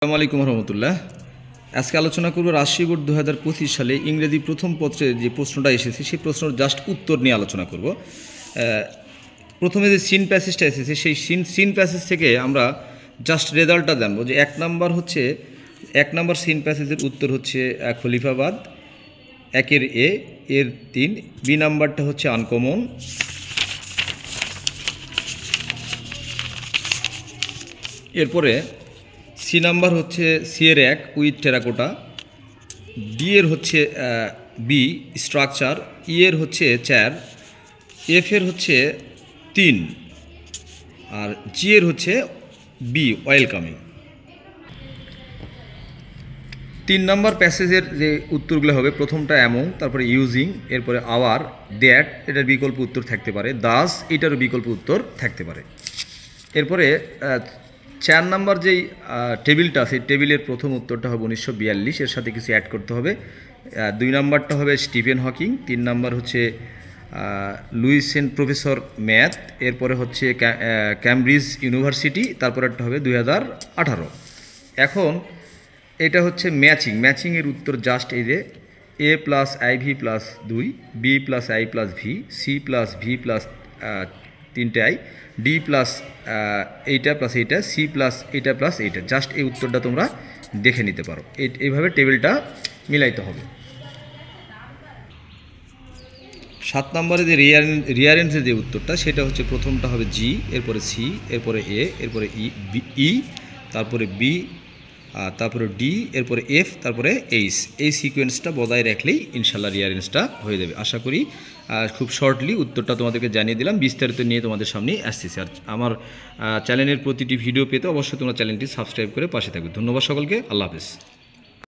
আসসালামু আলাইকুম রহমতুল্লাহ। আজকে আলোচনা করব রাজশাহী বোর্ড 2025 সালে ইংরেজি প্রথম পত্রে যে প্রশ্নটা এসেছে সেই প্রশ্নের জাস্ট উত্তর নিয়ে আলোচনা করব। প্রথমে যে সিন প্যাসেজটা এসেছে সেই সিন প্যাসেজ থেকে আমরা জাস্ট রেজাল্টটা জানবো যে এক নাম্বার সিন প্যাসেজের উত্তর হচ্ছে খলিফাবাদ, একের এর 3। বি নাম্বারটা হচ্ছে আনকমন, এরপরে সি নাম্বার হচ্ছে সি এর 1 উইথ টেরাকোটা, ডি এর হচ্ছে বি স্ট্রাকচার, ই এর হচ্ছে 4, এফ এর হচ্ছে 3 আর জি এর হচ্ছে বি ওয়েলকামিং। 3 নাম্বার প্যাসেজের যে উত্তরগুলো হবে, প্রথমটা অ্যামং, তারপরে ইউজিং, এরপরে আওয়ার, দ্যাট এটার বিকল্প উত্তর থাকতে পারে, দাস এটারও বিকল্প উত্তর থাকতে পারে। এরপরে 4 নাম্বার যেই টেবিলটা সেই টেবিলের প্রথম উত্তরটা হবে 1942, এর সাথে কিছু অ্যাড করতে হবে। 2 নাম্বারটা হবে স্টিফেন হকিং, 3 নাম্বার হচ্ছে লুইস সেন্ট প্রফেসর ম্যাথ, এরপরে হচ্ছে ক্যামব্রিজ ইউনিভার্সিটি, তারপরেরটা হবে 2018। এখন এটা হচ্ছে ম্যাচিংয়ের উত্তর জাস্ট এই যে A plus I V plus 2, B plus I plus V, C plus V plus 3টে আই, ডি প্লাস এইটা প্লাস এইটা, সি প্লাস এইটা প্লাস এইটা। জাস্ট এই উত্তরটা তোমরা দেখে নিতে পারো, এইভাবে টেবিলটা মিলাইতে হবে। 7 নম্বরে যে রিয়ারেন্সের যে উত্তরটা সেটা হচ্ছে প্রথমটা হবে জি, এরপরে সি, এরপরে এ, এরপরে ই, তারপরে বি, তারপরে ডি, এরপরে এফ, তারপরে এইচ। এই সিকোয়েন্সটা বজায় রাখলেই ইনশাল্লাহ রিয়ারেন্সটা হয়ে যাবে। আশা করি খুব শর্টলি উত্তরটা তোমাদেরকে জানিয়ে দিলাম। বিস্তারিত নিয়ে তোমাদের সামনে আসতেছি। আর আমার চ্যানেলের প্রতিটি ভিডিও পেতে অবশ্যই তোমরা চ্যানেলটি সাবস্ক্রাইব করে পাশে থাকবে। ধন্যবাদ সকলকে। আল্লাহ হাফেজ।